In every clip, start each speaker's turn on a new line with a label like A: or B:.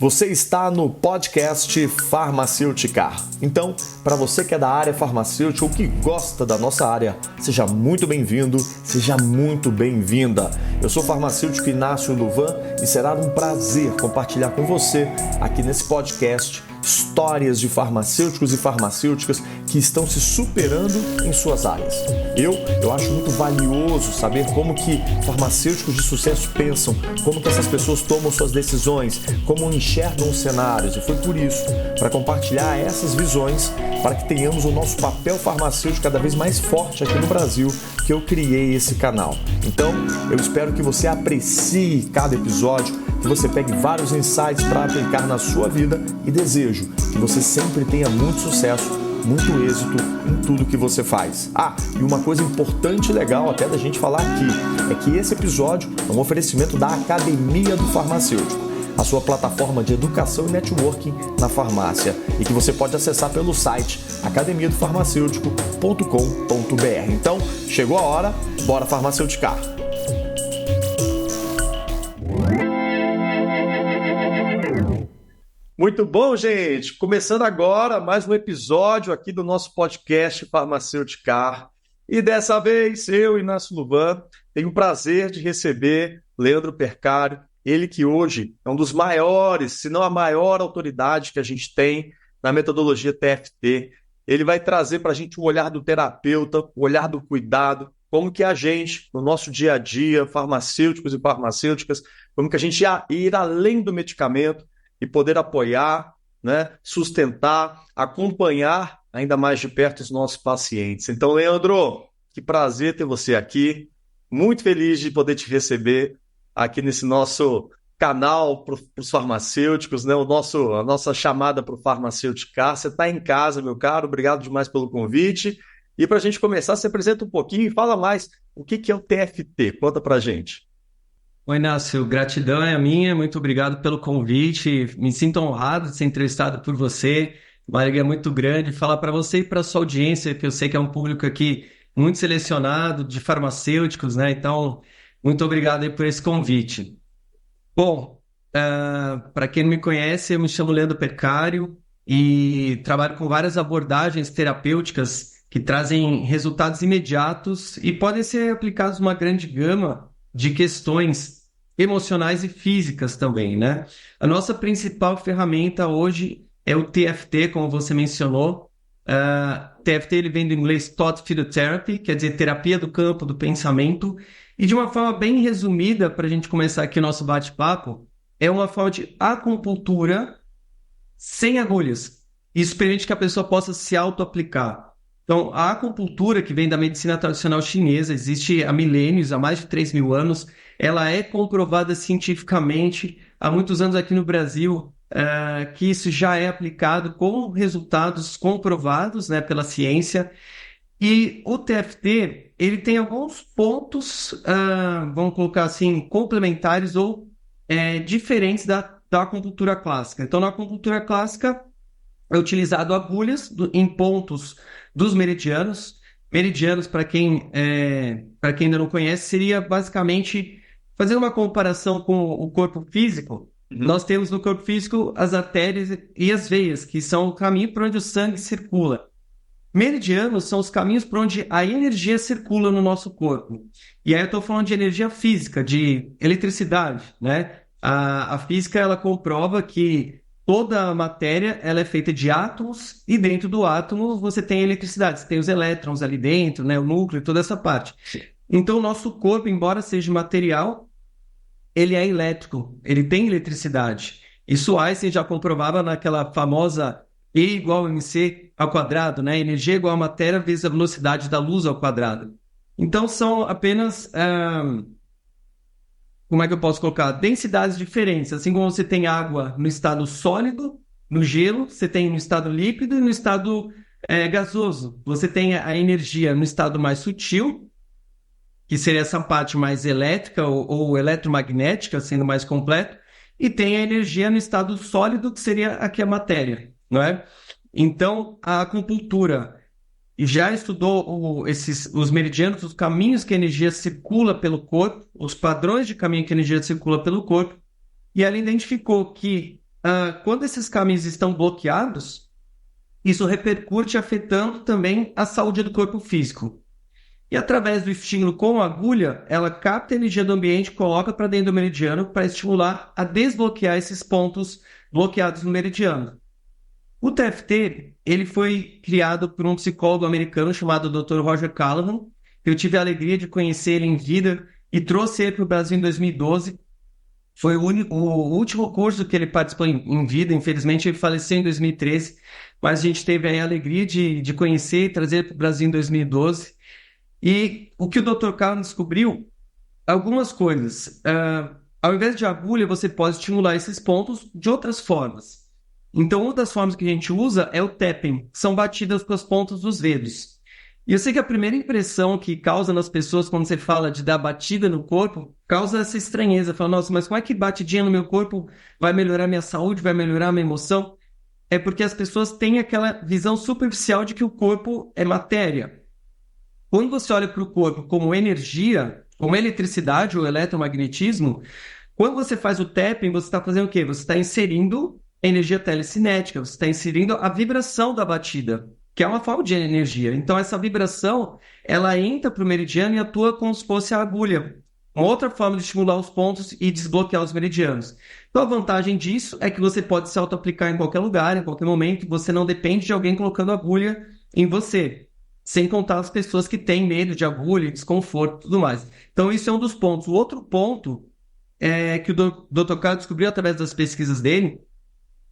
A: Você está no podcast Farmacêutica. Então, para você que é da área farmacêutica ou que gosta da nossa área, seja muito bem-vindo, seja muito bem-vinda. Eu sou o farmacêutico Inácio Luvan e será um prazer compartilhar com você, aqui nesse podcast, histórias de farmacêuticos e farmacêuticas que estão se superando em suas áreas. Eu acho muito valioso saber como que farmacêuticos de sucesso pensam, como que essas pessoas tomam suas decisões, como enxergam os cenários. E foi por isso, para compartilhar essas visões, para que tenhamos o nosso papel farmacêutico cada vez mais forte aqui no Brasil, que eu criei esse canal. Então, eu espero que você aprecie cada episódio, que você pegue vários insights para aplicar na sua vida e desejo que você sempre tenha muito sucesso, muito êxito em tudo que você faz. E uma coisa importante e legal até da gente falar aqui é que esse episódio é um oferecimento da Academia do Farmacêutico, a sua plataforma de educação e networking na farmácia, e que você pode acessar pelo site academiadofarmacêutico.com.br. Então, chegou a hora, bora farmaceuticar! Muito bom, gente! Começando agora mais um episódio aqui do nosso podcast Farmacêutica. E dessa vez, eu, Inácio Luvan, tenho o prazer de receber Leandro Percário, ele que hoje é um dos maiores, se não a maior autoridade que a gente tem na metodologia TFT. Ele vai trazer para a gente o olhar do terapeuta, o olhar do cuidado, como que a gente, no nosso dia a dia, farmacêuticos e farmacêuticas, como que a gente ir além do medicamento e poder apoiar, né, sustentar, acompanhar ainda mais de perto os nossos pacientes. Então, Leandro, que prazer ter você aqui. Muito feliz de poder te receber aqui nesse nosso canal para os farmacêuticos, né? A nossa chamada para o Farmacêutica. Você está em casa, meu caro. Obrigado demais pelo convite. E para a gente começar, se apresenta um pouquinho e fala mais o que é o TFT. Conta para a gente.
B: Oi, Inácio, gratidão é a minha, muito obrigado pelo convite, me sinto honrado de ser entrevistado por você, uma alegria muito grande falar para você e para a sua audiência, que eu sei que é um público aqui muito selecionado, de farmacêuticos, né? Então, muito obrigado aí por esse convite. Bom, para quem não me conhece, eu me chamo Leandro Percário e trabalho com várias abordagens terapêuticas que trazem resultados imediatos e podem ser aplicados numa grande gama de questões emocionais e físicas também, né? A nossa principal ferramenta hoje é o TFT, como você mencionou. TFT ele vem do inglês Thought Field Therapy, quer dizer terapia do campo do pensamento. E de uma forma bem resumida, para a gente começar aqui o nosso bate-papo, é uma forma de acupuntura sem agulhas. Isso permite que a pessoa possa se auto-aplicar. Então, a acupuntura, que vem da medicina tradicional chinesa, existe há milênios, há mais de 3.000 anos, ela é comprovada cientificamente há muitos anos aqui no Brasil, que isso já é aplicado com resultados comprovados, né, pela ciência. E o TFT, ele tem alguns pontos, vamos colocar assim, complementares ou diferentes da acupuntura clássica. Então, na acupuntura clássica, é utilizado agulhas em pontos dos meridianos. Meridianos, para quem ainda não conhece, seria basicamente, fazendo uma comparação com o corpo físico, nós temos no corpo físico as artérias e as veias, que são o caminho por onde o sangue circula. Meridianos são os caminhos por onde a energia circula no nosso corpo. E aí eu estou falando de energia física, de eletricidade, né? A física, ela comprova que toda a matéria ela é feita de átomos e dentro do átomo você tem eletricidade, você tem os elétrons ali dentro, né, o núcleo, toda essa parte. Então o nosso corpo, embora seja material, ele é elétrico, ele tem eletricidade. Isso Einstein já comprovava naquela famosa E igual a mc ao quadrado, né? Energia igual a matéria vezes a velocidade da luz ao quadrado. Então são apenas... como é que eu posso colocar? Densidades diferentes. Assim como você tem água no estado sólido, no gelo, você tem no estado líquido e no estado gasoso. Você tem a energia no estado mais sutil, que seria essa parte mais elétrica ou eletromagnética, sendo mais completo, e tem a energia no estado sólido, que seria aqui a matéria, não é? Então, a acupuntura já estudou os meridianos, os caminhos que a energia circula pelo corpo, os padrões de caminho que a energia circula pelo corpo, e ela identificou que quando esses caminhos estão bloqueados, isso repercute afetando também a saúde do corpo físico. E através do estímulo com a agulha, ela capta a energia do ambiente, coloca para dentro do meridiano para estimular a desbloquear esses pontos bloqueados no meridiano. O TFT, ele foi criado por um psicólogo americano chamado Dr. Roger Callahan. Eu tive a alegria de conhecer ele em vida e trouxe ele para o Brasil em 2012. Foi o último curso que ele participou em vida. Infelizmente, ele faleceu em 2013, mas a gente teve aí a alegria de conhecer e trazer ele para o Brasil em 2012. E o que o Dr. Callahan descobriu, algumas coisas. Ao invés de agulha, você pode estimular esses pontos de outras formas. Então, uma das formas que a gente usa é o tapping, que são batidas com as pontas dos dedos. E eu sei que a primeira impressão que causa nas pessoas quando você fala de dar batida no corpo, causa essa estranheza. Fala, nossa, mas como é que batidinha no meu corpo vai melhorar minha saúde, vai melhorar minha emoção? É porque as pessoas têm aquela visão superficial de que o corpo é matéria. Quando você olha para o corpo como energia, como eletricidade ou eletromagnetismo, quando você faz o tapping, você está fazendo o quê? Você está inserindo energia telecinética, você está inserindo a vibração da batida, que é uma forma de energia. Então, essa vibração, ela entra para o meridiano e atua como se fosse a agulha. Uma outra forma de estimular os pontos e desbloquear os meridianos. Então, a vantagem disso é que você pode se auto-aplicar em qualquer lugar, em qualquer momento. Você não depende de alguém colocando agulha em você. Sem contar as pessoas que têm medo de agulha, desconforto e tudo mais. Então, isso é um dos pontos. O outro ponto que o Dr. Carlos descobriu através das pesquisas dele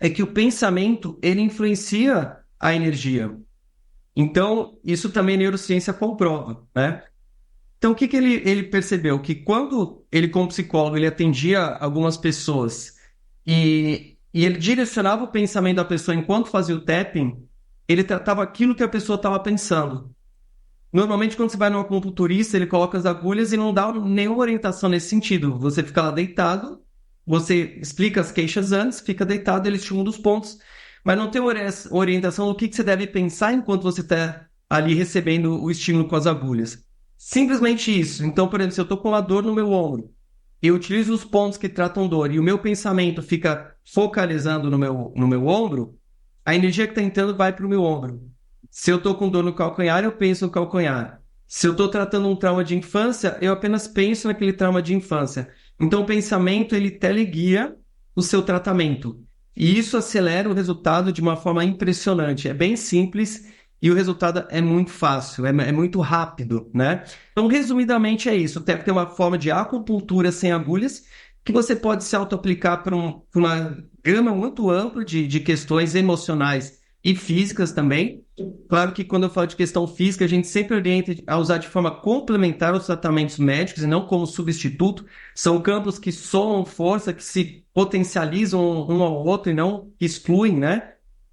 B: é que o pensamento, ele influencia a energia. Então, isso também a neurociência comprova, né? Então, o que ele percebeu? Que quando ele, como psicólogo, ele atendia algumas pessoas e ele direcionava o pensamento da pessoa enquanto fazia o tapping, ele tratava aquilo que a pessoa estava pensando. Normalmente, quando você vai num acupunturista, ele coloca as agulhas e não dá nenhuma orientação nesse sentido. Você fica lá deitado, você explica as queixas antes, fica deitado, ele estimula os pontos, mas não tem orientação do que você deve pensar enquanto você está ali recebendo o estímulo com as agulhas. Simplesmente isso. Então, por exemplo, se eu estou com uma dor no meu ombro, eu utilizo os pontos que tratam dor e o meu pensamento fica focalizando no meu ombro, a energia que está entrando vai para o meu ombro. Se eu estou com dor no calcanhar, eu penso no calcanhar. Se eu estou tratando um trauma de infância, eu apenas penso naquele trauma de infância. Então, o pensamento, ele teleguia o seu tratamento. E isso acelera o resultado de uma forma impressionante. É bem simples e o resultado é muito fácil, é muito rápido, né? Então, resumidamente, é isso. Deve ter uma forma de acupuntura sem agulhas que você pode se auto-aplicar para uma gama muito ampla de questões emocionais e físicas também. Claro que quando eu falo de questão física, a gente sempre orienta a usar de forma complementar os tratamentos médicos e não como substituto. São campos que somam força, que se potencializam um ao outro e não excluem, né?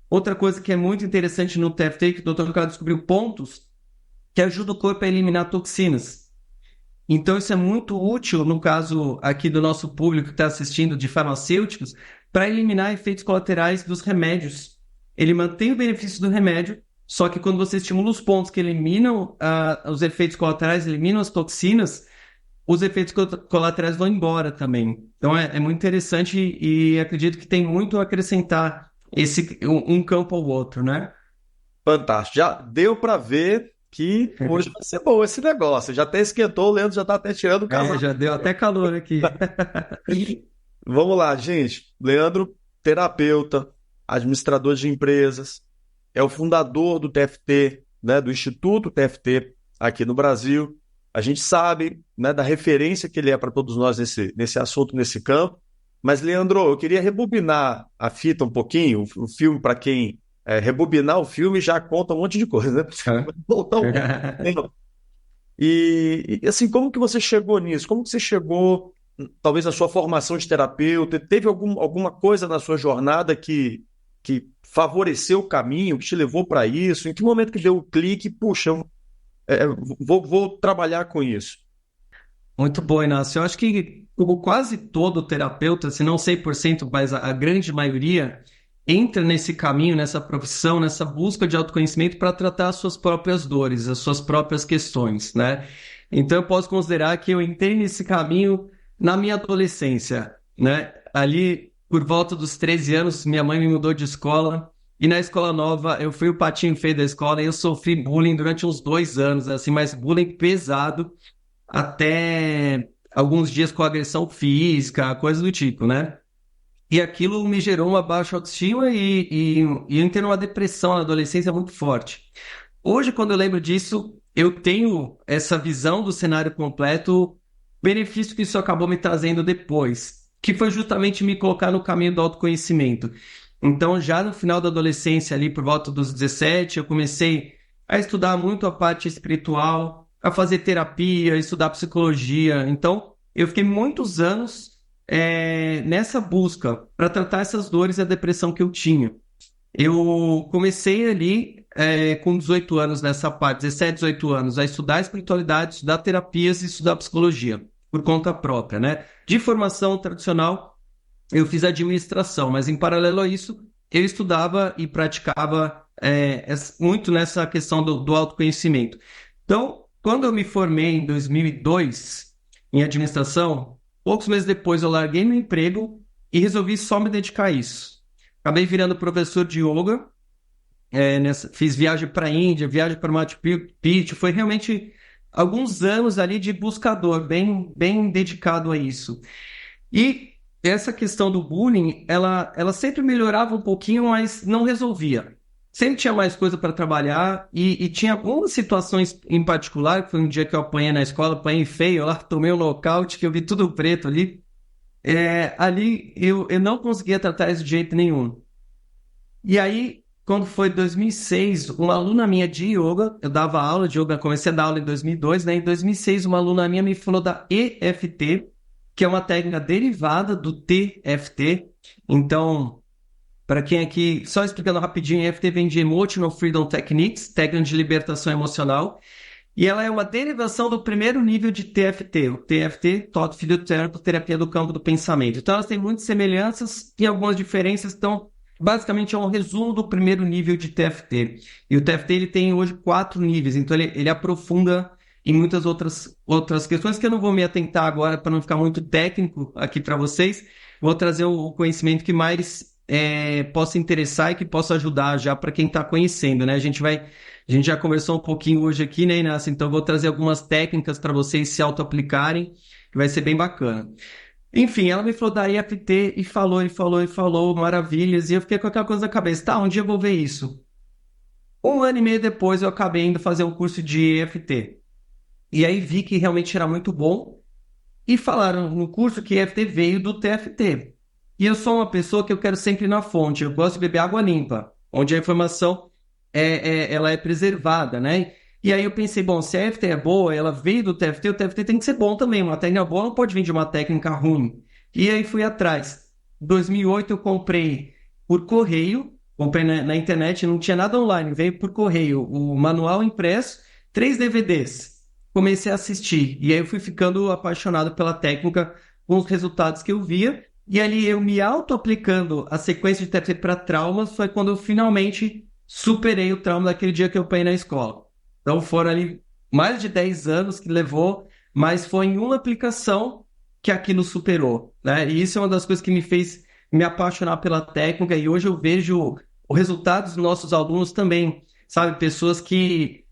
B: Outra coisa que é muito interessante no TFT, que o Dr. Carlos descobriu pontos que ajudam o corpo a eliminar toxinas. Então, isso é muito útil, no caso aqui do nosso público que está assistindo, de farmacêuticos, para eliminar efeitos colaterais dos remédios. Ele mantém o benefício do remédio, só que quando você estimula os pontos que eliminam os efeitos colaterais, eliminam as toxinas, os efeitos colaterais vão embora também. Então, é muito interessante e acredito que tem muito a acrescentar um campo ao outro, né?
A: Fantástico. Já deu para ver que hoje vai ser bom esse negócio. Já até esquentou, o Leandro já está até tirando o casaco.
B: Já deu até calor aqui.
A: Vamos lá, gente. Leandro, terapeuta, administrador de empresas, é o fundador do TFT, né, do Instituto TFT aqui no Brasil. A gente sabe, né, da referência que ele é para todos nós nesse assunto, nesse campo. Mas, Leandro, eu queria rebobinar a fita um pouquinho, o filme, para quem rebobinar o filme já conta um monte de coisa, né? Voltar um pouco. E assim, como que você chegou nisso? Como que você chegou, talvez, na sua formação de terapeuta? Teve alguma coisa na sua jornada que favoreceu o caminho, que te levou para isso? Em que momento que deu o clique? Puxa, vou trabalhar com isso.
B: Muito bom, Inácio. Eu acho que como quase todo terapeuta, se não 100%, mas a grande maioria, entra nesse caminho, nessa profissão, nessa busca de autoconhecimento para tratar as suas próprias dores, as suas próprias questões, né? Então, eu posso considerar que eu entrei nesse caminho na minha adolescência, né? Ali, por volta dos 13 anos, minha mãe me mudou de escola. E na escola nova, eu fui o patinho feio da escola e eu sofri bullying durante uns 2 anos, assim, mas bullying pesado, até alguns dias com agressão física, coisa do tipo, né? E aquilo me gerou uma baixa autoestima e eu entrei numa depressão na adolescência muito forte. Hoje, quando eu lembro disso, eu tenho essa visão do cenário completo, benefício que isso acabou me trazendo depois, que foi justamente me colocar no caminho do autoconhecimento. Então, já no final da adolescência, ali por volta dos 17, eu comecei a estudar muito a parte espiritual, a fazer terapia, estudar psicologia. Então, eu fiquei muitos anos nessa busca para tratar essas dores e a depressão que eu tinha. Eu comecei ali com 18 anos nessa parte, 17, 18 anos, a estudar espiritualidade, estudar terapias e estudar psicologia, por conta própria, né? De formação tradicional, eu fiz administração, mas em paralelo a isso, eu estudava e praticava muito nessa questão do autoconhecimento. Então, quando eu me formei em 2002 em administração, poucos meses depois eu larguei meu emprego e resolvi só me dedicar a isso. Acabei virando professor de yoga, fiz viagem para a Índia, viagem para Machu Picchu, foi realmente alguns anos ali de buscador, bem, bem dedicado a isso. E essa questão do bullying, ela sempre melhorava um pouquinho, mas não resolvia. Sempre tinha mais coisa para trabalhar e tinha algumas situações em particular, que foi um dia que eu apanhei na escola, apanhei feio, lá tomei um nocaute, que eu vi tudo preto ali. Ali eu não conseguia tratar isso de jeito nenhum. E aí, quando foi 2006, uma aluna minha de yoga, eu dava aula de yoga, comecei a dar aula em 2002, né? Em 2006, uma aluna minha me falou da EFT, que é uma técnica derivada do TFT. Então, para quem aqui, só explicando rapidinho, EFT vem de Emotional Freedom Techniques, técnica de libertação emocional, e ela é uma derivação do primeiro nível de TFT, o TFT, Thought Field Therapy, terapia do campo do pensamento. Então, elas têm muitas semelhanças e algumas diferenças, então, basicamente é um resumo do primeiro nível de TFT. E o TFT ele tem hoje 4 níveis, então ele aprofunda em muitas outras questões que eu não vou me atentar agora para não ficar muito técnico aqui para vocês. Vou trazer o conhecimento que mais possa interessar e que possa ajudar já para quem está conhecendo, né? A gente já conversou um pouquinho hoje aqui, né, Inácio? Então eu vou trazer algumas técnicas para vocês se auto-aplicarem, que vai ser bem bacana. Enfim, ela me falou da EFT e falou, maravilhas, e eu fiquei com aquela coisa na cabeça, tá, um dia eu vou ver isso. 1 ano e meio depois eu acabei indo fazer um curso de EFT. E aí vi que realmente era muito bom. E falaram no curso que EFT veio do TFT. E eu sou uma pessoa que eu quero sempre ir na fonte. Eu gosto de beber água limpa, onde a informação ela é preservada, né? E aí eu pensei, bom, se a EFT é boa, ela veio do TFT, o TFT tem que ser bom também. Uma técnica boa não pode vir de uma técnica ruim. E aí fui atrás. Em 2008 eu comprei por correio, comprei na internet, não tinha nada online, veio por correio o manual impresso, 3 DVDs. Comecei a assistir. E aí eu fui ficando apaixonado pela técnica, com os resultados que eu via. E ali eu me auto-aplicando a sequência de TFT para traumas, foi quando eu finalmente superei o trauma daquele dia que eu apanhei na escola. Então foram ali mais de 10 anos que levou, mas foi em uma aplicação que aquilo superou, né? E isso é uma das coisas que me fez me apaixonar pela técnica e hoje eu vejo o resultado dos nossos alunos também, sabe? Pessoas que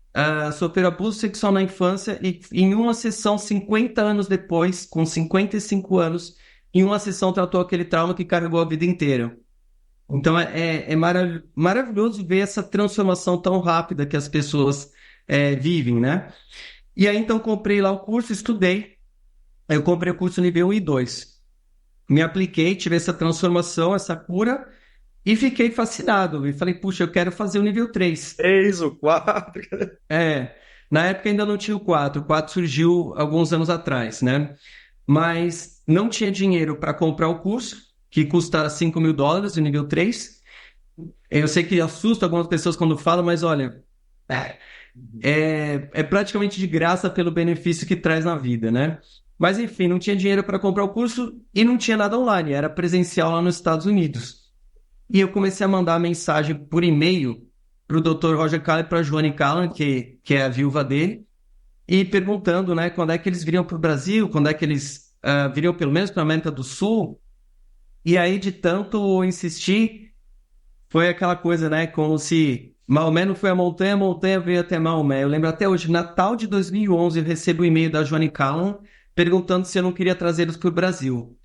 B: sofreram abuso sexual na infância e em uma sessão, 50 anos depois, com 55 anos, em uma sessão tratou aquele trauma que carregou a vida inteira. Então é maravilhoso ver essa transformação tão rápida que as pessoas vivem, né? E aí então comprei lá o curso, estudei. Aí eu comprei o curso nível 1 e 2. Me apliquei, tive essa transformação, essa cura e fiquei fascinado. E falei, puxa, eu quero fazer o nível 3.
A: 3, o 4.
B: Na época ainda não tinha o 4. O 4 surgiu alguns anos atrás, né? Mas não tinha dinheiro para comprar o curso, que custa $5.000, o nível 3. Eu sei que assusta algumas pessoas quando falam, mas olha, é praticamente de graça pelo benefício que traz na vida, né? Mas enfim, não tinha dinheiro para comprar o curso e não tinha nada online, era presencial lá nos Estados Unidos. E eu comecei a mandar mensagem por e-mail para o Dr. Roger Callen e para a Joanne Callen, que é a viúva dele, e perguntando, né, quando é que eles viriam para o Brasil, quando é que eles viriam pelo menos para a América do Sul. E aí, de tanto insistir, foi aquela coisa, né? Como se Maomé não foi a montanha veio até Maomé. Eu lembro até hoje, Natal de 2011, eu recebo um e-mail da Johnny Callan perguntando se eu não queria trazê-los para o Brasil.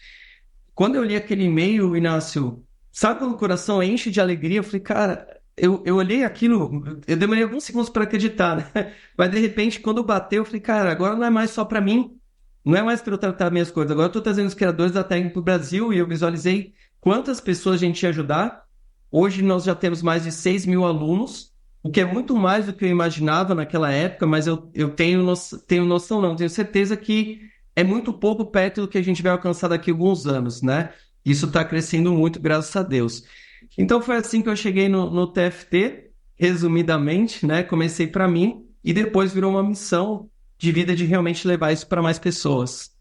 B: Quando eu li aquele e-mail, Inácio, sabe quando o coração enche de alegria? Eu falei, cara, eu olhei aquilo, eu demorei alguns segundos para acreditar, né? Mas de repente, quando bateu, eu falei, cara, agora não é mais só para mim, não é mais para eu tratar minhas coisas, agora eu estou trazendo os criadores da técnica para o Brasil e eu visualizei quantas pessoas a gente ia ajudar. Hoje nós já temos mais de 6 mil alunos, o que é muito mais do que eu imaginava naquela época, mas eu tenho noção, não, tenho certeza que é muito pouco perto do que a gente vai alcançar daqui a alguns anos, né? Isso está crescendo muito, graças a Deus. Então foi assim que eu cheguei no TFT, resumidamente, né? Comecei para mim e depois virou uma missão de vida de realmente levar isso para mais pessoas.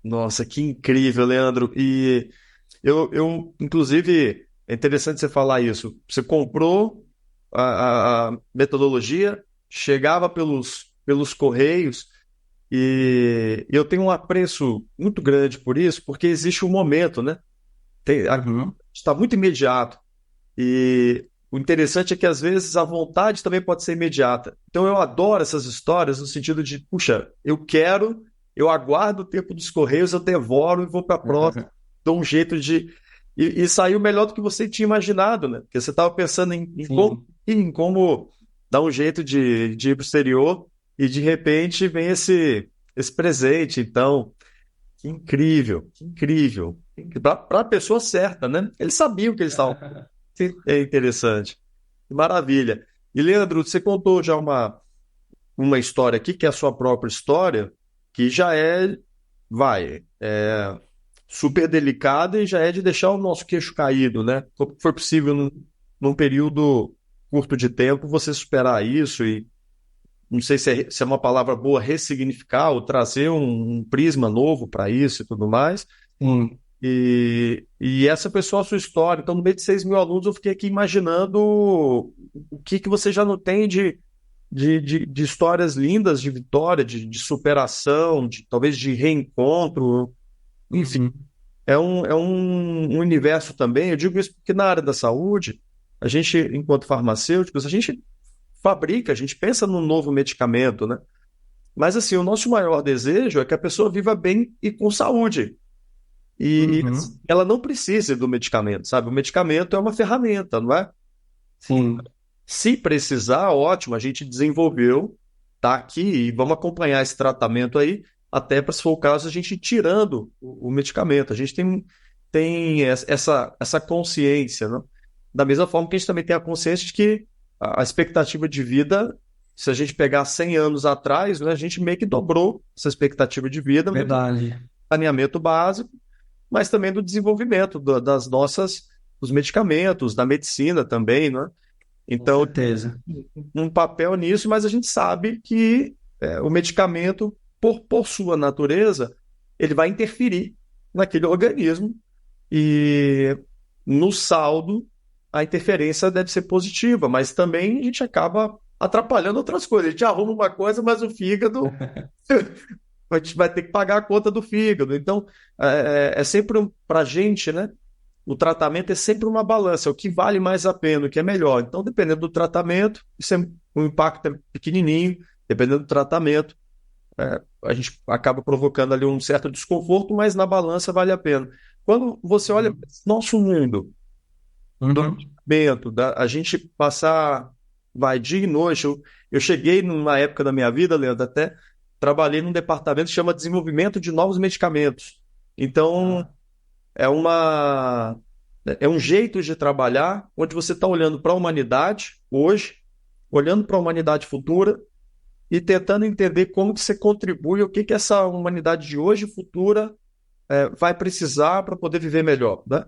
A: Nossa, que incrível, Leandro. E inclusive, é interessante você falar isso. Você comprou a metodologia, chegava pelos correios, e eu tenho um apreço muito grande por isso, porque existe um momento, né?
B: Uhum.
A: Está muito imediato. E o interessante é que às vezes a vontade também pode ser imediata. Então eu adoro essas histórias no sentido de, puxa, eu aguardo o tempo dos correios, eu devoro e vou para a próxima. Dou um jeito de. E saiu melhor do que você tinha imaginado, né? Porque você estava pensando
B: Sim.
A: em como dar um jeito de ir para o exterior e de repente vem esse presente. Então, que incrível, que incrível. Para a pessoa certa, né? Eles sabiam que eles estavam. É interessante. Maravilha. E, Leandro, você contou já uma história aqui, que é a sua própria história, que já é super delicada e já é de deixar o nosso queixo caído, né? Como foi possível, num período curto de tempo, você superar isso e, não sei se é uma palavra boa, ressignificar ou trazer um prisma novo para isso e tudo mais.
B: Sim.
A: E essa foi só a sua história. Então, no meio de 6 mil alunos, eu fiquei aqui imaginando o que você já não tem de histórias lindas, de vitória, de superação, talvez de reencontro. Enfim,
B: Uhum.
A: é um universo também. Eu digo isso porque na área da saúde, a gente, enquanto farmacêuticos, a gente fabrica, a gente pensa num novo medicamento, né? Mas assim, o nosso maior desejo é que a pessoa viva bem e com saúde. E
B: Uhum.
A: ela não precisa do medicamento, sabe? O medicamento é uma ferramenta, não é?
B: Sim.
A: Se precisar, ótimo, a gente desenvolveu, tá aqui e vamos acompanhar esse tratamento aí, até para, se for o caso, a gente ir tirando o medicamento. A gente tem essa consciência, né? Da mesma forma que a gente também tem a consciência de que a expectativa de vida, se a gente pegar 100 anos atrás, né, a gente meio que dobrou essa expectativa de vida, mesmo
B: Verdade.
A: saneamento básico, mas também do desenvolvimento dos medicamentos, da medicina também, né?
B: Com
A: Então,
B: certeza.
A: um papel nisso, mas a gente sabe que o medicamento, por sua natureza, ele vai interferir naquele organismo e no saldo a interferência deve ser positiva, mas também a gente acaba atrapalhando outras coisas. A gente arruma uma coisa, mas o fígado a gente vai ter que pagar a conta do fígado. Então, é sempre para a gente, né? O tratamento é sempre uma balança, é o que vale mais a pena, o que é melhor. Então, dependendo do tratamento, o impacto é pequenininho, dependendo do tratamento, a gente acaba provocando ali um certo desconforto, mas na balança vale a pena. Quando você olha para
B: Uhum.
A: esse nosso mundo do
B: Uhum.
A: medicamento, a gente passar, vai, dia e noite, eu cheguei numa época da minha vida, Leandro, até trabalhei num departamento que chama Desenvolvimento de Novos Medicamentos. Então,
B: Ah.
A: é um jeito de trabalhar onde você está olhando para a humanidade hoje, olhando para a humanidade futura e tentando entender como que você contribui, o que que essa humanidade de hoje e futura vai precisar para poder viver melhor, né?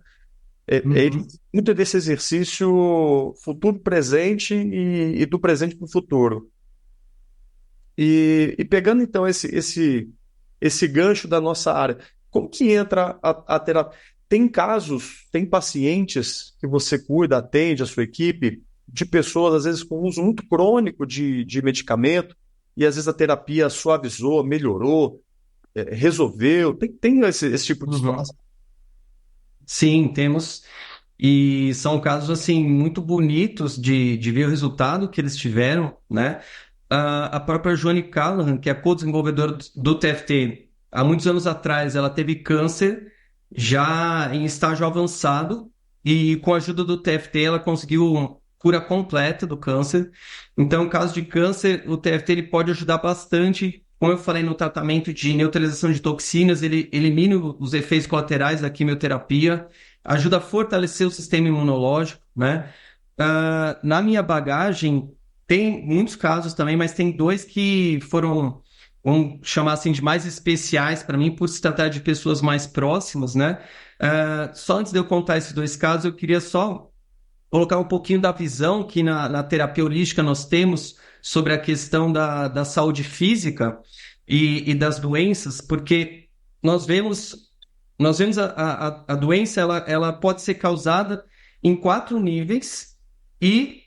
B: Uhum.
A: Muito desse exercício futuro-presente e do presente para o futuro. E pegando então esse gancho da nossa área, como que entra a terapia? Tem casos, tem pacientes que você cuida, atende a sua equipe, de pessoas, às vezes, com uso muito crônico de medicamento, e às vezes a terapia suavizou, melhorou, resolveu. Tem esse tipo de
B: Uhum.
A: situação.
B: Sim, temos. E são casos, assim, muito bonitos de ver o resultado que eles tiveram, né? A própria Joanne Callahan, que é co-desenvolvedora do TFT, há muitos anos atrás, ela teve câncer já em estágio avançado e com a ajuda do TFT ela conseguiu cura completa do câncer. Então, em caso de câncer, o TFT ele pode ajudar bastante. Como eu falei no tratamento de neutralização de toxinas, ele elimina os efeitos colaterais da quimioterapia, ajuda a fortalecer o sistema imunológico, né? Na minha bagagem, tem muitos casos também, mas tem dois que foram, vamos chamar assim, de mais especiais para mim, por se tratar de pessoas mais próximas, né? Só antes de eu contar esses dois casos, eu queria só colocar um pouquinho da visão que na terapia holística nós temos sobre a questão da saúde física e das doenças, porque nós vemos, nós vemos a doença, ela pode ser causada em 4 níveis e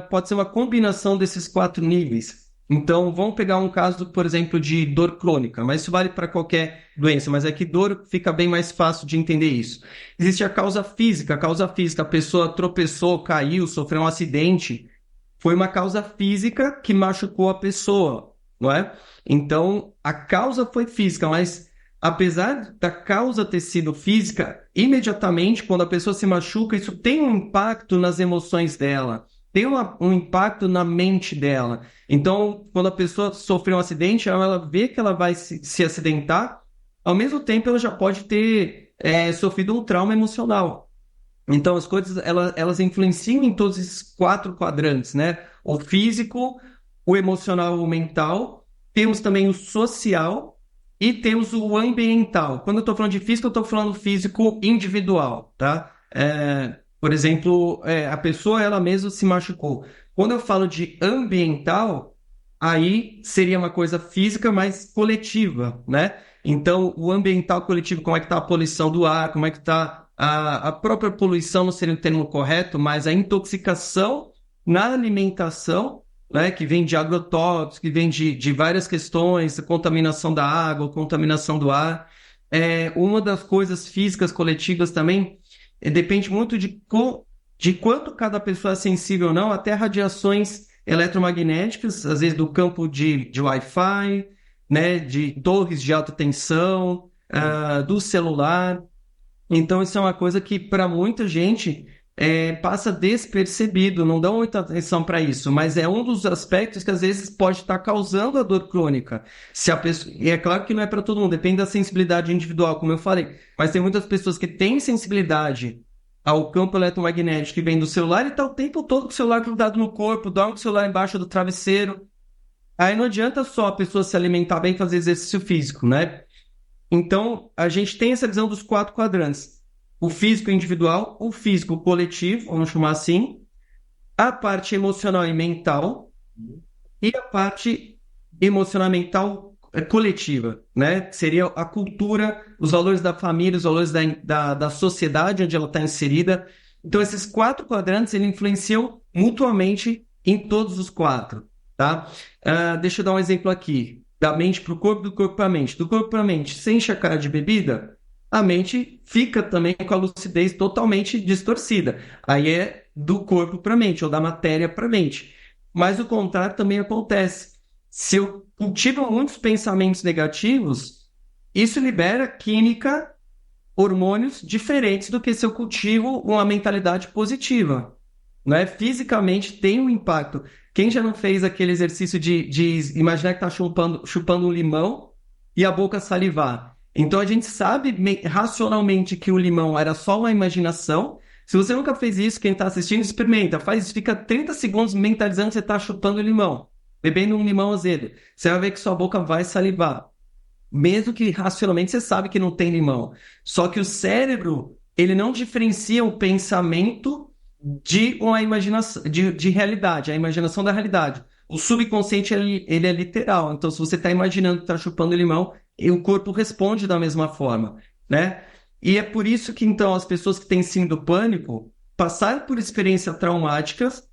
B: pode ser uma combinação desses 4 níveis. Então, vamos pegar um caso, por exemplo, de dor crônica, mas isso vale para qualquer doença, mas é que dor fica bem mais fácil de entender isso. Existe a causa física, a pessoa tropeçou, caiu, sofreu um acidente, foi uma causa física que machucou a pessoa, não é? Então, a causa foi física, mas apesar da causa ter sido física, imediatamente, quando a pessoa se machuca, isso tem um impacto nas emoções dela, tem um impacto na mente dela. Então, quando a pessoa sofreu um acidente, ela vê que ela vai se acidentar, ao mesmo tempo ela já pode ter sofrido um trauma emocional. Então, as coisas, elas influenciam em todos esses 4 quadrantes, né? O físico, o emocional, o mental. Temos também o social e temos o ambiental. Quando eu estou falando de físico, eu estou falando físico individual, tá? Por exemplo, a pessoa, ela mesma se machucou. Quando eu falo de ambiental, aí seria uma coisa física, mas coletiva, né? Então, o ambiental coletivo, como é que está a poluição do ar, como é que está a própria poluição, não seria o termo correto, mas a intoxicação na alimentação, né, que vem de agrotóxicos, que vem de várias questões, contaminação da água, contaminação do ar. Uma das coisas físicas coletivas também depende muito de quanto cada pessoa é sensível ou não, até radiações eletromagnéticas, às vezes do campo de Wi-Fi, né, de torres de alta tensão, do celular. Então, isso é uma coisa que, para muita gente, passa despercebido, não dá muita atenção para isso, mas é um dos aspectos que, às vezes, pode estar causando a dor crônica. Se a pessoa... E é claro que não é para todo mundo, depende da sensibilidade individual, como eu falei, mas tem muitas pessoas que têm sensibilidade ao campo eletromagnético que vem do celular e está o tempo todo com o celular grudado no corpo, dorme com o celular embaixo do travesseiro. Aí não adianta só a pessoa se alimentar bem e fazer exercício físico, né? Então, a gente tem essa visão dos 4 quadrantes. O físico individual, o físico coletivo, vamos chamar assim, a parte emocional e mental e a parte emocional e mental coletiva, né? Que seria a cultura, os valores da família, os valores da sociedade onde ela está inserida. Então, esses 4 quadrantes, eles influenciam mutuamente em todos os 4, tá? Deixa eu dar um exemplo aqui. Da mente para o corpo, do corpo para a mente. Do corpo para a mente, sem encher a cara de bebida, a mente fica também com a lucidez totalmente distorcida. Aí é do corpo para a mente, ou da matéria para a mente. Mas o contrário também acontece. Se eu cultivo muitos pensamentos negativos, isso libera química, hormônios diferentes do que se eu cultivo uma mentalidade positiva, né? Fisicamente tem um impacto. Quem já não fez aquele exercício de imaginar que está chupando um limão e a boca salivar? Então a gente sabe racionalmente que o limão era só uma imaginação. Se você nunca fez isso, quem está assistindo, experimenta. Faz isso, fica 30 segundos mentalizando que você está chupando limão, bebendo um limão azedo. Você vai ver que sua boca vai salivar. Mesmo que racionalmente você sabe que não tem limão. Só que o cérebro, ele não diferencia o pensamento de uma imaginação, de realidade, a imaginação da realidade. O subconsciente, ele é literal. Então, se você está imaginando que está chupando limão, o corpo responde da mesma forma, né? E é por isso que, então, as pessoas que têm síndrome do pânico passaram por experiências traumáticas,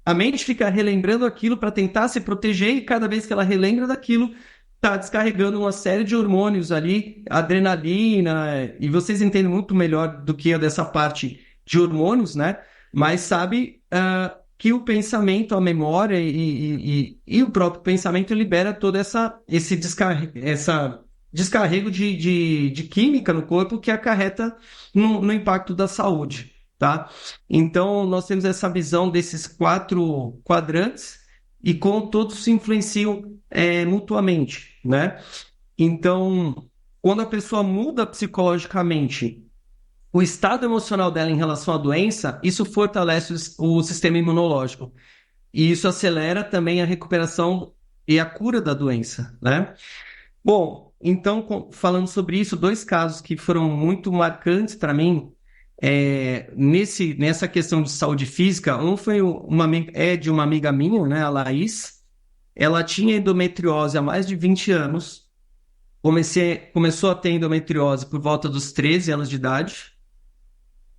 B: a mente fica relembrando aquilo para tentar se proteger e cada vez que ela relembra daquilo, tá descarregando uma série de hormônios ali, adrenalina, e vocês entendem muito melhor do que eu dessa parte de hormônios, né? Mas sabe, que o pensamento, a memória e o próprio pensamento libera todo essa descarrego de química no corpo que acarreta no impacto da saúde, tá? Então, nós temos essa visão desses 4 quadrantes e como todos se influenciam mutuamente, né? Então, quando a pessoa muda psicologicamente o estado emocional dela em relação à doença, isso fortalece o sistema imunológico. E isso acelera também a recuperação e a cura da doença, né? Bom, então, falando sobre isso, 2 casos que foram muito marcantes para mim, nessa questão de saúde física, um foi de uma amiga minha, né, a Laís. Ela tinha endometriose há mais de 20 anos. Começou a ter endometriose por volta dos 13 anos de idade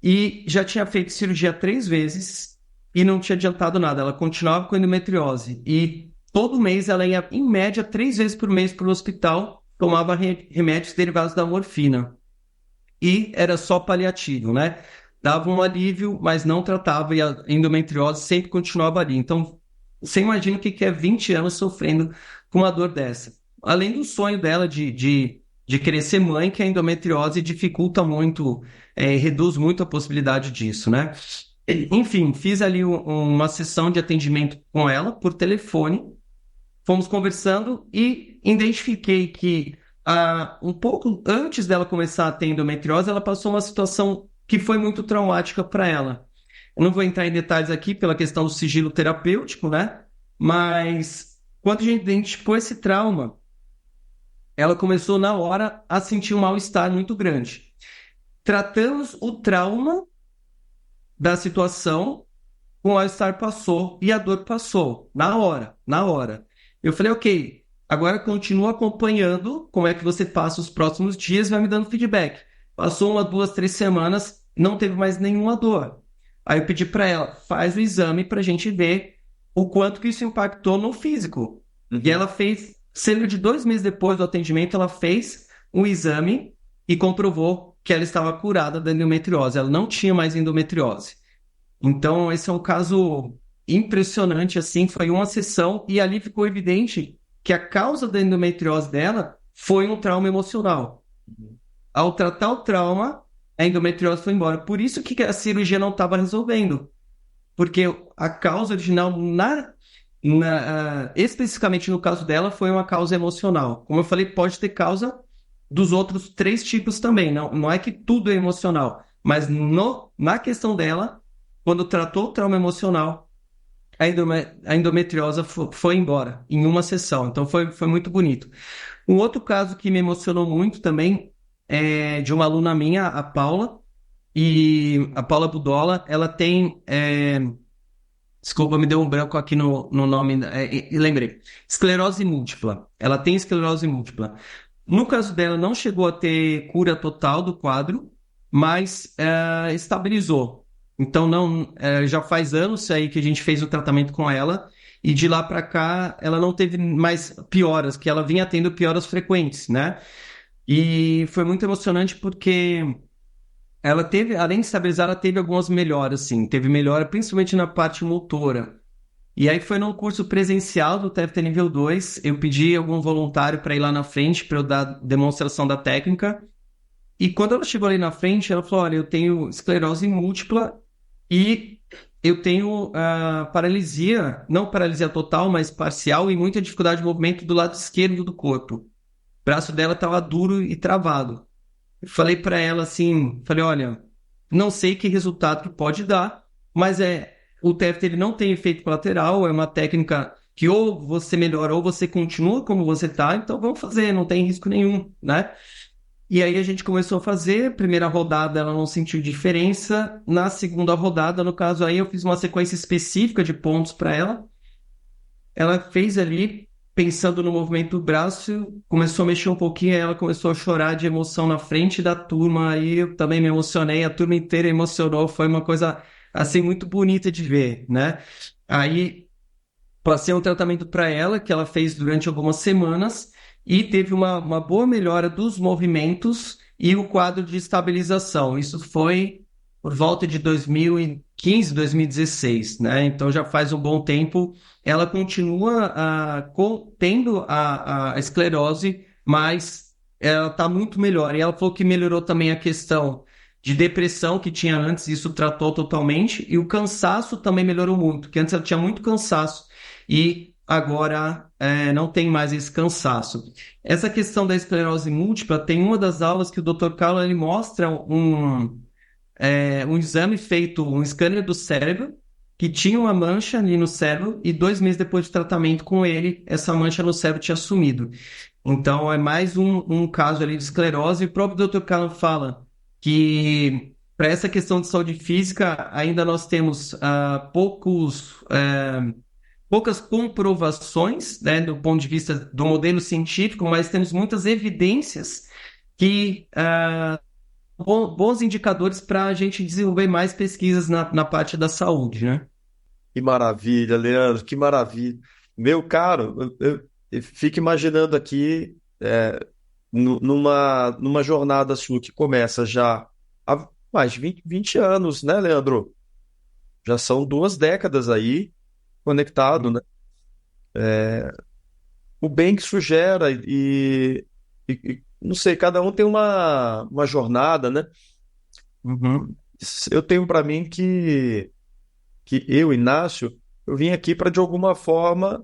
B: e já tinha feito cirurgia 3 vezes e não tinha adiantado nada. Ela continuava com endometriose e todo mês ela ia, em média, 3 vezes por mês para o hospital, tomava remédios derivados da morfina. E era só paliativo, né? Dava um alívio, mas não tratava e a endometriose sempre continuava ali. Então, você imagina o que é 20 anos sofrendo com uma dor dessa. Além do sonho dela de querer ser mãe, que a endometriose dificulta muito, reduz muito a possibilidade disso, né? Enfim, fiz ali uma sessão de atendimento com ela por telefone. Fomos conversando e identifiquei que um pouco antes dela começar a ter endometriose, ela passou uma situação que foi muito traumática para ela. Eu não vou entrar em detalhes aqui pela questão do sigilo terapêutico, né? Mas quando a gente identificou esse trauma, ela começou na hora a sentir um mal-estar muito grande. Tratamos o trauma da situação, o mal-estar passou e a dor passou, na hora, na hora. Eu falei, ok, agora continua acompanhando como é que você passa os próximos dias e vai me dando feedback. Passou 1, 2, 3 semanas, não teve mais nenhuma dor. Aí eu pedi para ela, faz o exame para a gente ver o quanto que isso impactou no físico. E ela fez, cerca de 2 meses depois do atendimento, ela fez um exame e comprovou que ela estava curada da endometriose. Ela não tinha mais endometriose. Então, esse é um caso impressionante, assim, foi uma sessão e ali ficou evidente que a causa da endometriose dela foi um trauma emocional. Ao tratar o trauma, a endometriose foi embora. Por isso que a cirurgia não estava resolvendo. Porque a causa original, especificamente no caso dela, foi uma causa emocional. Como eu falei, pode ter causa dos outros 3 tipos também. Não é que tudo é emocional. Mas na questão dela, quando tratou o trauma emocional, a endometriose foi embora em uma sessão. Então foi muito bonito. Um outro caso que me emocionou muito também é de uma aluna minha, a Paula. E a Paula Budola, ela tem. Desculpa, me deu um branco aqui no nome. Lembrei. Esclerose múltipla. Ela tem esclerose múltipla. No caso dela, não chegou a ter cura total do quadro, mas estabilizou. Então, já faz anos aí que a gente fez o tratamento com ela, e de lá para cá ela não teve mais pioras, que ela vinha tendo pioras frequentes, né? E foi muito emocionante porque ela teve, além de estabilizar, ela teve algumas melhoras, sim. Teve melhora principalmente na parte motora. E aí foi num curso presencial do TFT nível 2, eu pedi algum voluntário para ir lá na frente para eu dar demonstração da técnica. E quando ela chegou ali na frente, ela falou, olha, eu tenho esclerose múltipla e eu tenho paralisia, não paralisia total, mas parcial e muita dificuldade de movimento do lado esquerdo do corpo. O braço dela estava duro e travado. Eu falei para ela assim, falei, olha, não sei que resultado que pode dar, mas o TFT ele não tem efeito colateral, é uma técnica que ou você melhora ou você continua como você está, então vamos fazer, não tem risco nenhum, né? E aí a gente começou a fazer, primeira rodada ela não sentiu diferença, na segunda rodada, no caso aí eu fiz uma sequência específica de pontos para ela, ela fez ali, pensando no movimento do braço, começou a mexer um pouquinho, aí ela começou a chorar de emoção na frente da turma, aí eu também me emocionei, a turma inteira emocionou, foi uma coisa assim muito bonita de ver, né? Aí passei um tratamento para ela, que ela fez durante algumas semanas, e teve uma boa melhora dos movimentos e o quadro de estabilização. Isso foi por volta de 2015, 2016, né? Então já faz um bom tempo. Ela continua tendo a esclerose, mas ela está muito melhor. E ela falou que melhorou também a questão de depressão que tinha antes, isso tratou totalmente, e o cansaço também melhorou muito, que antes ela tinha muito cansaço e agora não tem mais esse cansaço. Essa questão da esclerose múltipla, tem uma das aulas que o Dr. Carlo ele mostra um exame feito, um scanner do cérebro, que tinha uma mancha ali no cérebro, e 2 meses depois de tratamento com ele, essa mancha no cérebro tinha sumido. Então, é mais um caso ali de esclerose. E o próprio Dr. Carlo fala que, para essa questão de saúde física, ainda nós temos poucas comprovações, né, do ponto de vista do modelo científico, mas temos muitas evidências que bons indicadores para a gente desenvolver mais pesquisas na parte da saúde, né?
A: Que maravilha, Leandro, que maravilha. Meu caro, eu fico imaginando aqui, numa jornada sua que começa já há mais de 20 anos, né, Leandro? Já são 2 décadas aí conectado, né? O bem que isso gera não sei, cada um tem uma jornada, né?
B: Uhum,
A: Eu tenho para mim que eu, Inácio, eu vim aqui para de alguma forma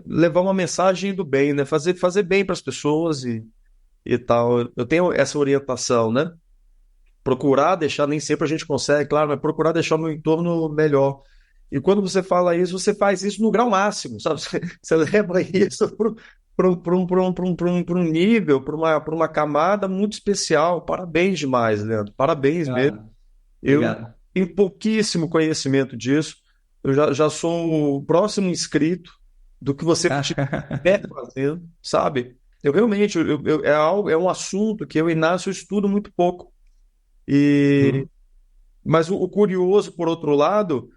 A: levar uma mensagem do bem, né? Fazer bem para as pessoas e tal. Eu tenho essa orientação, né? Procurar deixar, nem sempre a gente consegue, claro, mas procurar deixar o entorno melhor. E quando você fala isso, você faz isso no grau máximo, sabe? Você leva isso para um nível, para uma camada muito especial. Parabéns demais, Leandro. Parabéns mesmo.
B: obrigado.
A: Eu
B: Obrigado.
A: tenho pouquíssimo conhecimento disso. Eu já sou o próximo inscrito do que você estiver fazendo, sabe? Eu realmente, é um assunto que eu e Inácio estudo muito pouco. E,
B: Uhum,
A: mas o curioso, por outro lado,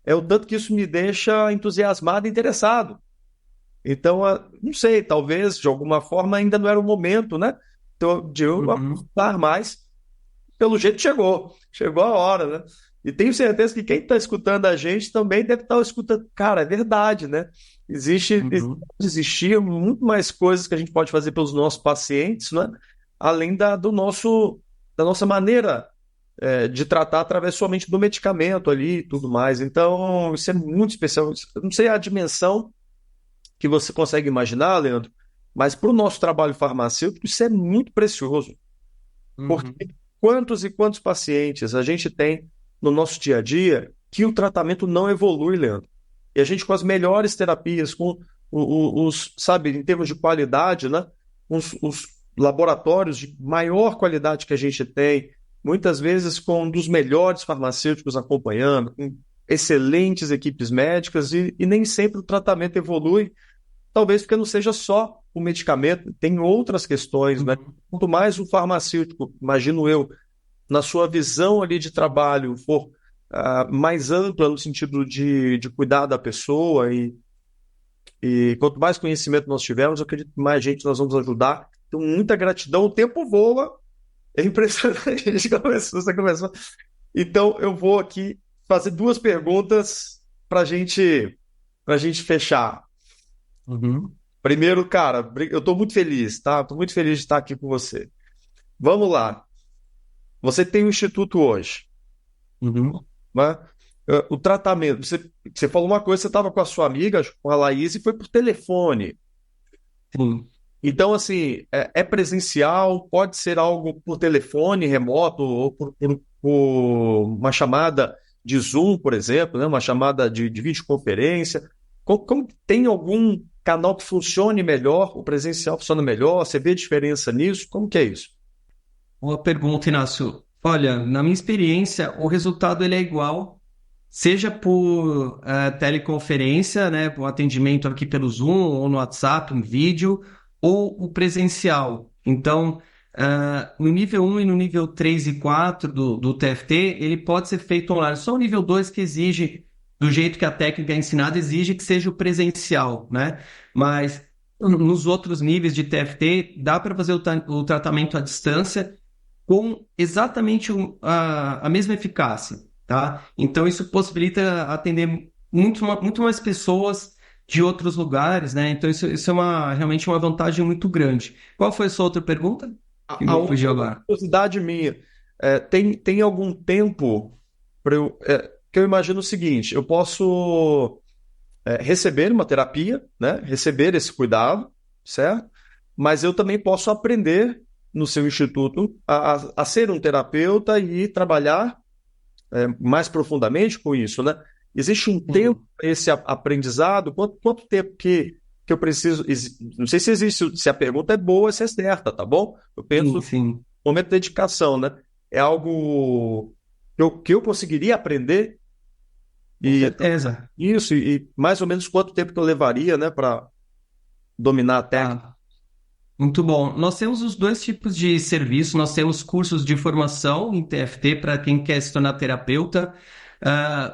A: é o tanto que isso me deixa entusiasmado e interessado. Então, não sei, talvez de alguma forma ainda não era o momento, né? Então, de eu
B: uhum,
A: aprofundar mais. Pelo jeito chegou a hora, né? E tenho certeza que quem está escutando a gente também deve estar escutando. Cara, é verdade, né?
B: uhum,
A: Existir muito mais coisas que a gente pode fazer pelos nossos pacientes, né? Além da nossa maneira de tratar através somente do medicamento ali e tudo mais. Então, isso é muito especial. Eu não sei a dimensão que você consegue imaginar, Leandro, mas para o nosso trabalho farmacêutico, isso é muito precioso. Porque
B: uhum,
A: quantos e quantos pacientes a gente tem no nosso dia a dia que o tratamento não evolui, Leandro? E a gente com as melhores terapias, com sabe, em termos de qualidade, né? Os laboratórios de maior qualidade que a gente tem, muitas vezes com um dos melhores farmacêuticos acompanhando, com excelentes equipes médicas, e nem sempre o tratamento evolui. Talvez porque não seja só o medicamento, tem outras questões, né?
B: uhum,
A: Quanto mais o farmacêutico, imagino eu, na sua visão ali de trabalho, for mais ampla no sentido de cuidar da pessoa e quanto mais conhecimento nós tivermos, eu acredito que mais gente nós vamos ajudar. Então, muita gratidão. O tempo voa, é impressionante. A gente você começou. Então, eu vou aqui fazer 2 perguntas para gente fechar.
B: uhum,
A: Primeiro, cara, eu estou muito feliz, tá? Estou muito feliz de estar aqui com você. Vamos lá. Você tem um instituto hoje,
B: uhum,
A: né? O tratamento, você falou uma coisa, você estava com a sua amiga, com a Laís, e foi por telefone.
B: sim.
A: Então, assim, é presencial, pode ser algo por telefone, remoto, ou por uma chamada de Zoom, por exemplo, né? Uma chamada de videoconferência. Tem algum canal que funcione melhor, o presencial funciona melhor? Você vê diferença nisso? Como que é isso?
B: Boa pergunta, Inácio. Olha, na minha experiência, o resultado ele é igual, seja por teleconferência, né, por atendimento aqui pelo Zoom ou no WhatsApp, um vídeo, ou o presencial. Então, no nível 1 e no nível 3 e 4 do TFT, ele pode ser feito online. Só o nível 2 que exige, do jeito que a técnica é ensinada, exige que seja o presencial, né? Mas nos outros níveis de TFT, dá para fazer o tratamento à distância com exatamente a mesma eficácia, tá? Então, isso possibilita atender muito mais pessoas de outros lugares, né? Então, isso é realmente uma vantagem muito grande. Qual foi a sua outra pergunta? Que
A: A
B: me
A: outra
B: fugiu agora.
A: curiosidade minha, tem algum tempo que eu imagino o seguinte, eu posso receber uma terapia, né? Receber esse cuidado, certo? Mas eu também posso aprender no seu instituto a ser um terapeuta e trabalhar mais profundamente com isso, né? Existe um tempo
B: Sim,
A: para esse aprendizado? Quanto tempo que eu preciso? Não sei se existe, se a pergunta é boa, se é certa, tá bom? Eu penso
B: sim,
A: no
B: sim,
A: momento de dedicação, né? É algo que eu conseguiria aprender
B: com
A: e
B: certeza.
A: isso, e mais ou menos quanto tempo que eu levaria, né, para dominar a técnica.
B: Tá. Muito bom. Nós temos os dois tipos de serviço. Nós temos cursos de formação em TFT para quem quer se tornar terapeuta.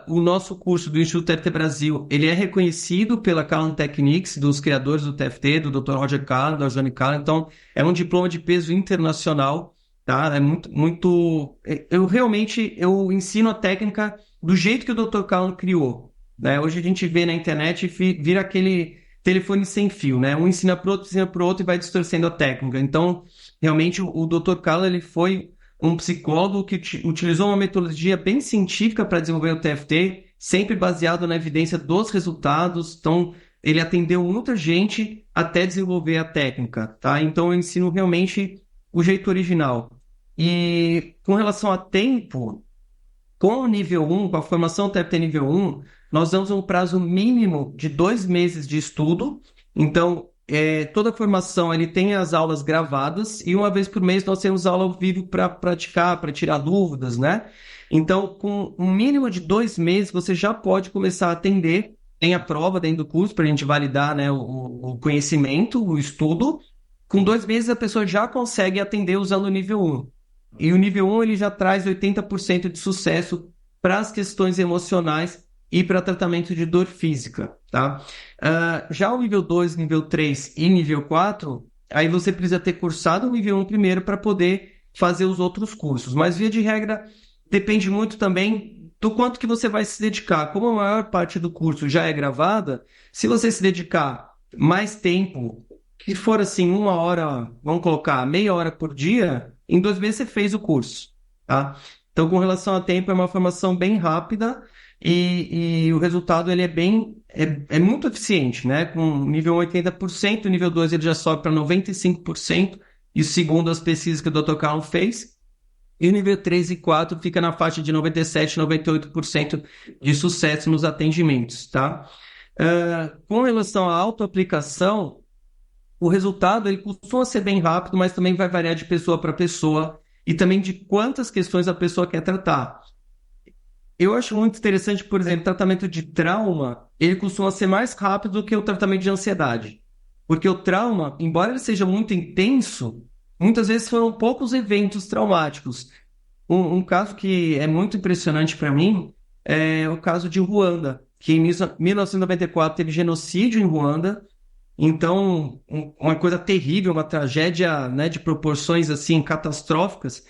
B: O nosso curso do Instituto TFT Brasil, ele é reconhecido pela Callen Techniques, dos criadores do TFT, do Dr. Roger Callen, da Johnny Callen. Então, é um diploma de peso internacional, tá? É muito. Eu ensino a técnica do jeito que o Dr. Callen criou, né? Hoje a gente vê na internet e vira aquele telefone sem fio, né? Um ensina para o outro e vai distorcendo a técnica. Então, realmente, o Dr. Kahler, ele foi um psicólogo que utilizou uma metodologia bem científica para desenvolver o TFT, sempre baseado na evidência dos resultados. Então, ele atendeu muita gente até desenvolver a técnica, tá? Então, eu ensino realmente o jeito original. E com relação a tempo, com o nível um, com a formação TFT nível um, nós damos um prazo mínimo de 2 meses de estudo. Então, toda a formação ele tem as aulas gravadas e uma vez por mês nós temos aula ao vivo para praticar, para tirar dúvidas, né? Então, com um mínimo de 2 meses, você já pode começar a atender. Tem a prova dentro do curso para a gente validar, né, o conhecimento, o estudo. Com 2 meses, a pessoa já consegue atender usando o nível um. E o nível um ele já traz 80% de sucesso para as questões emocionais e para tratamento de dor física, tá? Já o nível 2, nível 3 e nível 4, aí você precisa ter cursado o nível um primeiro para poder fazer os outros cursos. Mas, via de regra, depende muito também do quanto que você vai se dedicar. Como a maior parte do curso já é gravada, se você se dedicar mais tempo, que for assim, 1 hora, vamos colocar meia hora por dia, em 2 meses você fez o curso, tá? Então, com relação a tempo, é uma formação bem rápida e o resultado ele é muito eficiente, né? Com nível 80%, o nível 2 ele já sobe para 95%, e segundo as pesquisas que o Dr. Carl fez, e o nível 3 e 4 fica na faixa de 97, 98% de sucesso nos atendimentos, tá? Com relação à autoaplicação, o resultado ele costuma ser bem rápido, mas também vai variar de pessoa para pessoa e também de quantas questões a pessoa quer tratar. Eu acho muito interessante, por exemplo, o tratamento de trauma, ele costuma ser mais rápido do que o tratamento de ansiedade. Porque o trauma, embora ele seja muito intenso, muitas vezes foram poucos eventos traumáticos. Um caso que é muito impressionante para mim é o caso de Ruanda, que em 1994 teve genocídio em Ruanda. Então, uma coisa terrível, uma tragédia, né, de proporções assim catastróficas.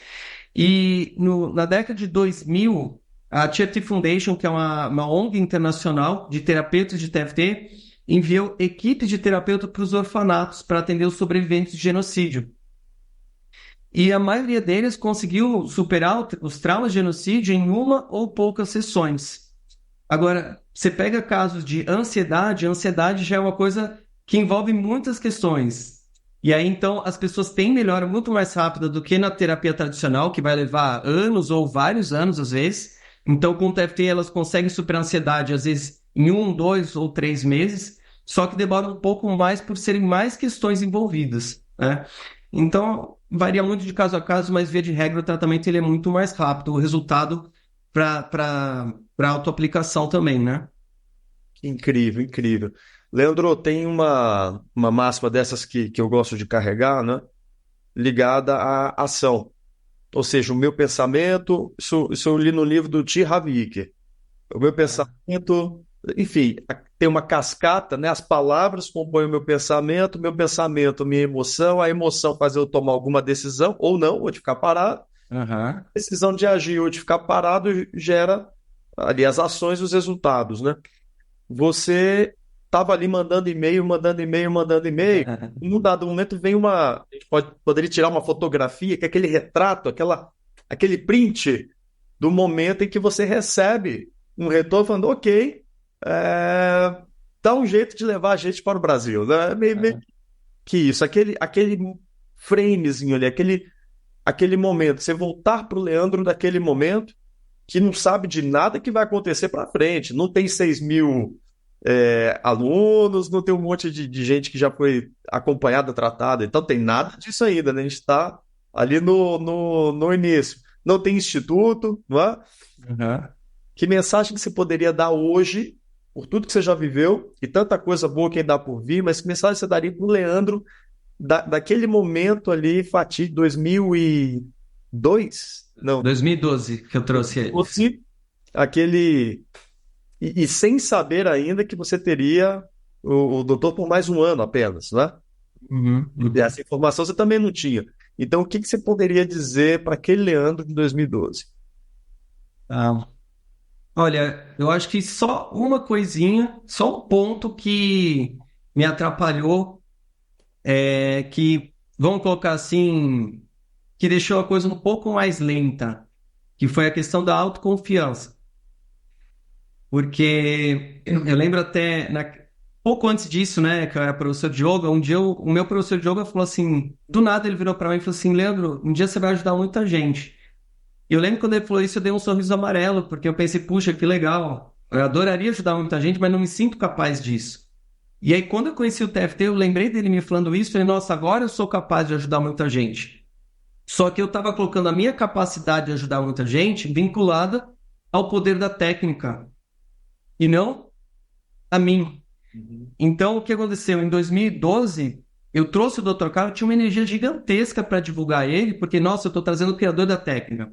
B: E na década de 2000, a Charity Foundation, que é uma ONG internacional de terapeutas de TFT, enviou equipes de terapeuta para os orfanatos para atender os sobreviventes de genocídio. E a maioria deles conseguiu superar os traumas de genocídio em uma ou poucas sessões. Agora, você pega casos de ansiedade, a ansiedade já é uma coisa que envolve muitas questões. E aí, então, as pessoas têm melhora muito mais rápida do que na terapia tradicional, que vai levar anos ou vários anos, às vezes. Então, com o TFT, elas conseguem superar a ansiedade, às vezes, em 1, 2 ou 3 meses, só que demora um pouco mais por serem mais questões envolvidas, né? Então, varia muito de caso a caso, mas, via de regra, o tratamento ele é muito mais rápido. O resultado para autoaplicação também, né?
A: Incrível, incrível. Leandro, tem uma máxima dessas que eu gosto de carregar, né? Ligada à ação. Ou seja, o meu pensamento, isso eu li no livro do T. Harv Eker. O meu pensamento, enfim, tem uma cascata, né? As palavras compõem o meu pensamento, minha emoção, a emoção faz eu tomar alguma decisão, ou não, ou de ficar parado.
B: Aham.
A: A decisão de agir ou de ficar parado gera ali as ações e os resultados, né? Você estava ali mandando e-mail, mandando e-mail, mandando e-mail. Em um dado momento vem uma. A gente poderia tirar uma fotografia, que é aquele retrato, aquele print do momento em que você recebe um retorno falando, ok, dá um jeito de levar a gente para o Brasil, né? Meio que isso, aquele framezinho ali, aquele momento, você voltar para o Leandro daquele momento que não sabe de nada que vai acontecer para frente. Não tem 6.000 alunos, não tem um monte de gente que já foi acompanhada, tratada. Então, tem nada disso ainda, né? A gente está ali no início. Não tem instituto, não é?
B: Aham.
A: Que mensagem que você poderia dar hoje, por tudo que você já viveu, e tanta coisa boa que ainda dá por vir, mas que mensagem você daria para o Leandro daquele momento ali, fatídico, 2002? Não,
B: 2012 que eu trouxe ele.
A: fosse aquele. E sem saber ainda que você teria o doutor por mais um ano apenas, né?
B: Uhum,
A: E
B: uhum.
A: essa informação você também não tinha. Então, o que você poderia dizer para aquele Leandro de 2012?
B: Ah, olha, eu acho que só uma coisinha, só um ponto que me atrapalhou, que, vamos colocar assim, que deixou a coisa um pouco mais lenta, que foi a questão da autoconfiança. Porque eu lembro até, pouco antes disso, né, que eu era professor de yoga, um dia o meu professor de yoga falou assim, do nada ele virou para mim e falou assim, Leandro, um dia você vai ajudar muita gente. E eu lembro quando ele falou isso, eu dei um sorriso amarelo, porque eu pensei, puxa, que legal. Eu adoraria ajudar muita gente, mas não me sinto capaz disso. E aí, quando eu conheci o TFT, eu lembrei dele me falando isso, falei, nossa, agora eu sou capaz de ajudar muita gente. Só que eu estava colocando a minha capacidade de ajudar muita gente vinculada ao poder da técnica, e não a mim.
A: Uhum.
B: Então, o que aconteceu? Em 2012, eu trouxe o Dr. Carlos, tinha uma energia gigantesca para divulgar ele, porque, nossa, eu estou trazendo o criador da técnica.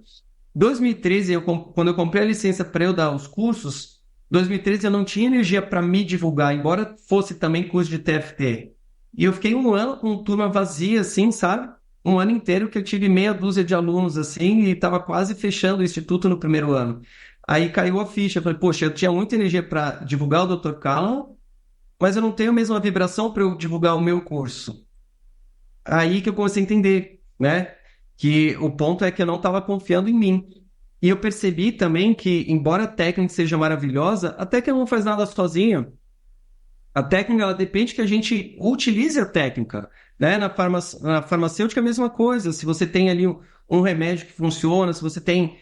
B: 2013, quando eu comprei a licença para eu dar os cursos, 2013 eu não tinha energia para me divulgar, embora fosse também curso de TFT. E eu fiquei um ano com turma vazia, assim, sabe? Um ano inteiro que eu tive meia dúzia de alunos, assim, e estava quase fechando o instituto no primeiro ano. Aí caiu a ficha, eu falei, poxa, eu tinha muita energia para divulgar o Dr. Callan, mas eu não tenho a mesma vibração para eu divulgar o meu curso. Aí que eu comecei a entender, né? Que o ponto é que eu não estava confiando em mim. E eu percebi também que, embora a técnica seja maravilhosa, a técnica não faz nada sozinha. A técnica, ela depende que a gente utilize a técnica, né? Na farmacêutica é a mesma coisa. Se você tem ali um remédio que funciona, se você tem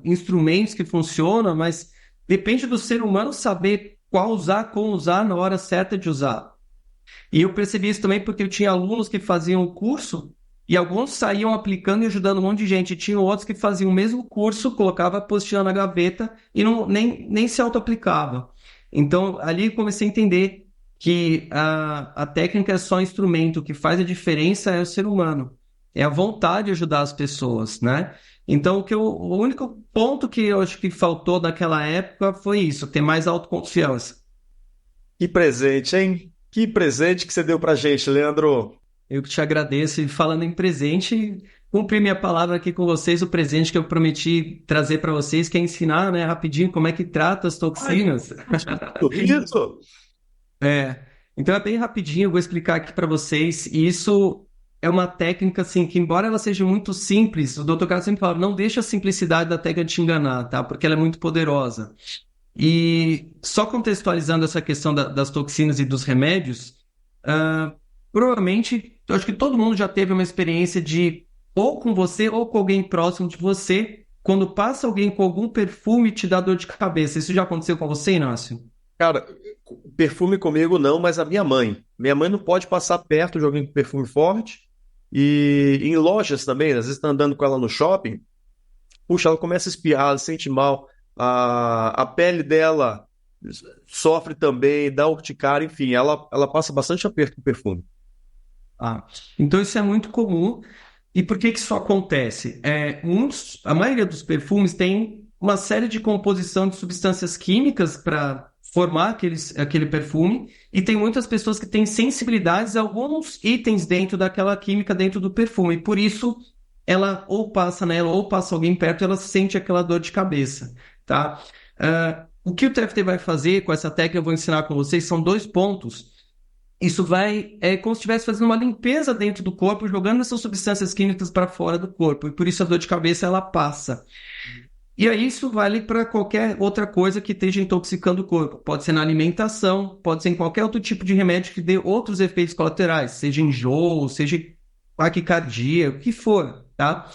B: instrumentos que funcionam, mas depende do ser humano saber qual usar, como usar na hora certa de usar. E eu percebi isso também porque eu tinha alunos que faziam o curso e alguns saíam aplicando e ajudando um monte de gente. E tinha outros que faziam o mesmo curso, colocava a apostila na gaveta e nem se auto-aplicava. Então, ali eu comecei a entender que a técnica é só um instrumento, o que faz a diferença é o ser humano, é a vontade de ajudar as pessoas, né? Então, o único ponto que eu acho que faltou naquela época foi isso, ter mais autoconfiança.
A: Que presente, hein? Que presente que você deu pra gente, Leandro.
B: Eu que te agradeço. E falando em presente, cumpri minha palavra aqui com vocês, o presente que eu prometi trazer para vocês, que é ensinar, né, rapidinho como é que trata as toxinas.
A: Isso.
B: É, então é bem rapidinho, eu vou explicar aqui para vocês. E isso é uma técnica, assim, que embora ela seja muito simples, o Dr. Carlos sempre fala, não deixa a simplicidade da técnica te enganar, tá? Porque ela é muito poderosa. E só contextualizando essa questão das toxinas e dos remédios, ah, provavelmente, eu acho que todo mundo já teve uma experiência de ou com você ou com alguém próximo de você, quando passa alguém com algum perfume te dá dor de cabeça. Isso já aconteceu com você, Inácio?
A: Cara, perfume comigo não, mas a minha mãe. Minha mãe não pode passar perto de alguém com perfume forte. E em lojas também, às vezes tá andando com ela no shopping, puxa, ela começa a espirrar, ela se sente mal. A pele dela sofre também, dá urticária, enfim, ela passa bastante aperto com perfume.
B: Ah, então isso é muito comum. E por que que isso acontece? A maioria dos perfumes tem uma série de composição de substâncias químicas para formar aquele perfume, e tem muitas pessoas que têm sensibilidades a alguns itens dentro daquela química dentro do perfume, e por isso ela ou passa nela ou passa alguém perto, ela sente aquela dor de cabeça, tá? O que o TFT vai fazer com essa técnica, eu vou ensinar com vocês, são 2 pontos. Isso é como se estivesse fazendo uma limpeza dentro do corpo, jogando essas substâncias químicas para fora do corpo, e por isso a dor de cabeça ela passa. E aí isso vale para qualquer outra coisa que esteja intoxicando o corpo. Pode ser na alimentação, pode ser em qualquer outro tipo de remédio que dê outros efeitos colaterais, seja enjoo, seja taquicardia, o que for, tá?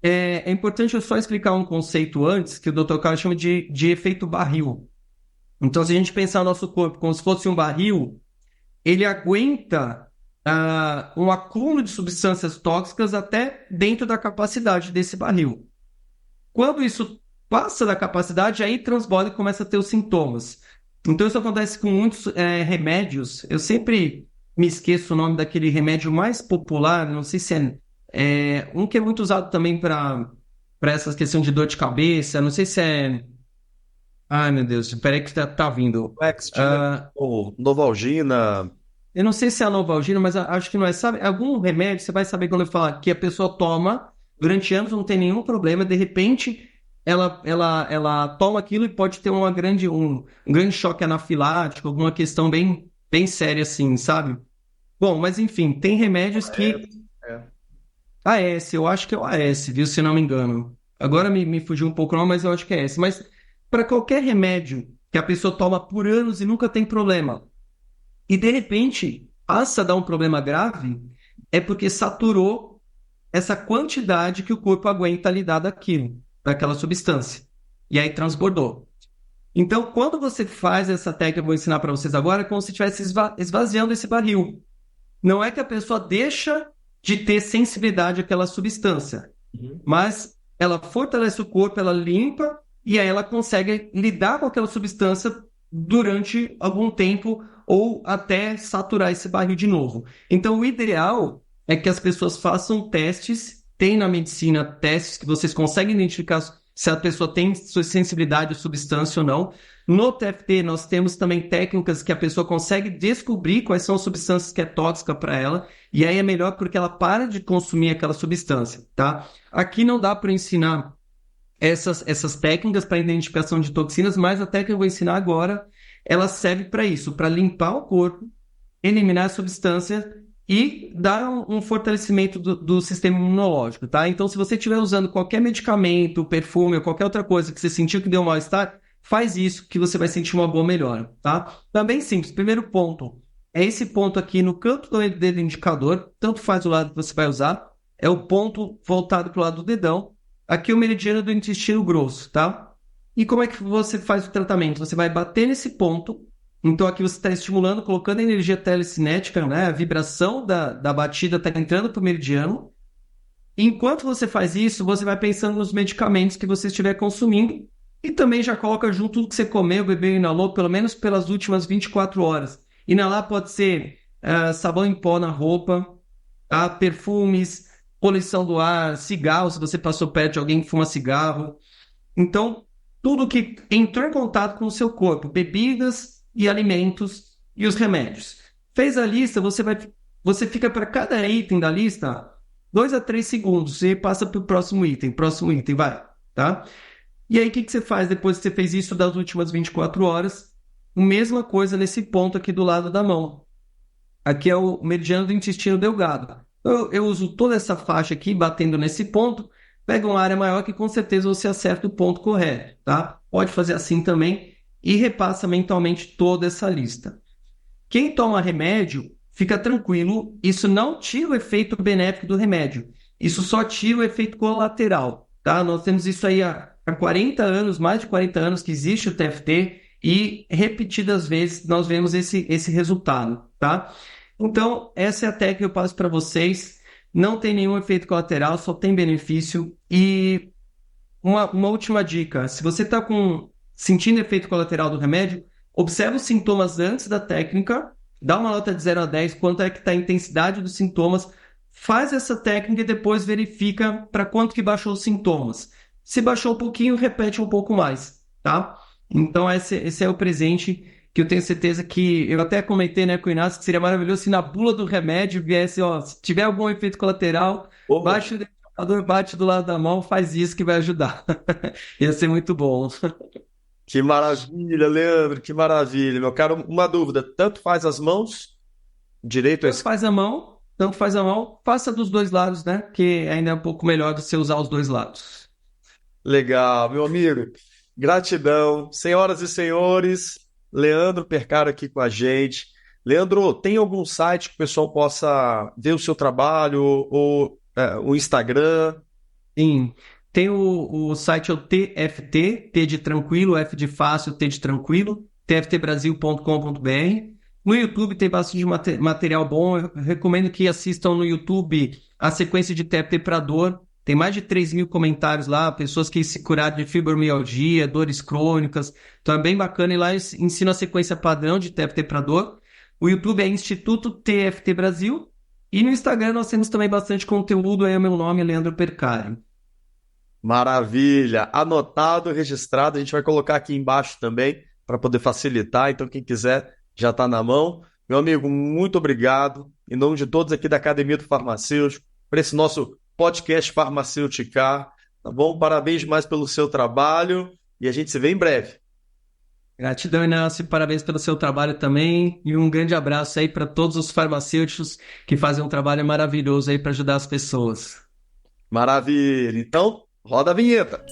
B: É importante eu só explicar um conceito antes, que o Dr. Carlos chama de efeito barril. Então, se a gente pensar o nosso corpo como se fosse um barril, ele aguenta um acúmulo de substâncias tóxicas até dentro da capacidade desse barril. Quando isso passa da capacidade, aí transborda e começa a ter os sintomas. Então, isso acontece com muitos remédios. Eu sempre me esqueço o nome daquele remédio mais popular, não sei se é um que é muito usado também para essa questão de dor de cabeça, não sei se é... Ai, meu Deus, peraí que tá vindo.
A: Lextina, ou Novalgina.
B: Eu não sei se é a Novalgina, mas acho que não é. Sabe, algum remédio, você vai saber quando eu falar que a pessoa toma durante anos, não tem nenhum problema, de repente ela toma aquilo e pode ter um grande choque anafilático, alguma questão bem, bem séria assim, sabe? Bom, mas enfim, tem remédios que...
A: É.
B: AS, eu acho que é o AS, viu, se não me engano. Agora me fugiu um pouco não, mas eu acho que é esse. Mas para qualquer remédio que a pessoa toma por anos e nunca tem problema, e de repente passa a dar um problema grave, é porque saturou essa quantidade que o corpo aguenta lidar daquela substância. E aí transbordou. Então, quando você faz essa técnica, eu vou ensinar para vocês agora, é como se estivesse esvaziando esse barril. Não é que a pessoa deixa de ter sensibilidade àquela substância, mas ela fortalece o corpo, ela limpa, e aí ela consegue lidar com aquela substância durante algum tempo ou até saturar esse barril de novo. Então, o ideal é que as pessoas façam testes, tem na medicina testes que vocês conseguem identificar se a pessoa tem sensibilidade à substância ou não. No TFT, nós temos também técnicas que a pessoa consegue descobrir quais são as substâncias que é tóxica para ela, e aí é melhor porque ela para de consumir aquela substância, tá? Aqui não dá para ensinar essas técnicas para identificação de toxinas, mas a técnica que eu vou ensinar agora, ela serve para isso, para limpar o corpo, eliminar a substância e dar um fortalecimento do sistema imunológico, tá? Então, se você estiver usando qualquer medicamento, perfume ou qualquer outra coisa que você sentiu que deu mal-estar, faz isso que você vai sentir uma boa melhora, tá? Também simples. Primeiro ponto é esse ponto aqui no canto do dedo indicador, tanto faz o lado que você vai usar, é o ponto voltado para o lado do dedão. Aqui é o meridiano do intestino grosso, tá? E como é que você faz o tratamento? Você vai bater nesse ponto. Então aqui você está estimulando, colocando a energia telecinética, né? A vibração da batida está entrando para o meridiano. Enquanto você faz isso, você vai pensando nos medicamentos que você estiver consumindo e também já coloca junto tudo que você comeu, bebeu e inalou, pelo menos pelas últimas 24 horas. Inalar pode ser sabão em pó na roupa, perfumes, poluição do ar, cigarro, se você passou perto de alguém que fuma cigarro. Então, tudo que entrou em contato com o seu corpo, bebidas e alimentos e os remédios. Fez a lista, você fica para cada item da lista 2 a 3 segundos e passa para o próximo item, vai, tá? E aí, o que você faz depois que você fez isso das últimas 24 horas? Mesma coisa nesse ponto aqui do lado da mão. Aqui é o meridiano do intestino delgado. Eu uso toda essa faixa aqui, batendo nesse ponto, pega uma área maior que com certeza você acerta o ponto correto, tá? Pode fazer assim também e repassa mentalmente toda essa lista. Quem toma remédio, fica tranquilo, isso não tira o efeito benéfico do remédio, isso só tira o efeito colateral, tá? Nós temos isso aí há 40 anos, mais de 40 anos que existe o TFT e repetidas vezes nós vemos esse resultado, tá? Então, essa é a técnica que eu passo para vocês. Não tem nenhum efeito colateral, só tem benefício. E uma última dica: se você está sentindo efeito colateral do remédio, observe os sintomas antes da técnica, dá uma nota de 0 a 10, quanto é que está a intensidade dos sintomas, faz essa técnica e depois verifica para quanto que baixou os sintomas. Se baixou um pouquinho, repete um pouco mais, tá? Então, esse é o presente que eu tenho certeza que. Eu até comentei, né, com o Inácio, que seria maravilhoso se na bula do remédio viesse, ó, se tiver algum efeito colateral,
A: Ô,
B: baixa o identificador, bate do lado da mão, faz isso que vai ajudar. Ia ser muito bom.
A: que maravilha, Leandro, que maravilha. Meu caro, uma dúvida: tanto faz as mãos, direito ou
B: Tanto
A: esquerdo?
B: faz a mão, tanto faz a mão, faça dos dois lados, né? Que ainda é um pouco melhor do que você usar os dois lados.
A: Legal, meu amigo. Gratidão. Senhoras e senhores, Leandro Percaro aqui com a gente. Leandro, tem algum site que o pessoal possa ver o seu trabalho ou o Instagram?
B: Sim. Tem o site é o TFT, T de tranquilo, F de fácil, T de tranquilo, tftbrasil.com.br. No YouTube tem bastante material bom. Eu recomendo que assistam no YouTube a sequência de TFT para dor. Tem mais de 3.000 comentários lá, pessoas que se curaram de fibromialgia, dores crônicas. Então é bem bacana. E lá eu ensino a sequência padrão de TFT para dor. O YouTube é Instituto TFT Brasil. E no Instagram nós temos também bastante conteúdo. Aí o meu nome é Leandro Percari.
A: Maravilha. Anotado, registrado. A gente vai colocar aqui embaixo também para poder facilitar. Então, quem quiser já está na mão. Meu amigo, muito obrigado. Em nome de todos aqui da Academia do Farmacêutico, para esse nosso podcast Farmacêutica. Tá bom? Parabéns mais pelo seu trabalho e a gente se vê em breve.
B: Gratidão, Inácio. Parabéns pelo seu trabalho também. E um grande abraço aí para todos os farmacêuticos que fazem um trabalho maravilhoso aí para ajudar as pessoas.
A: Maravilha. Então, roda a vinheta.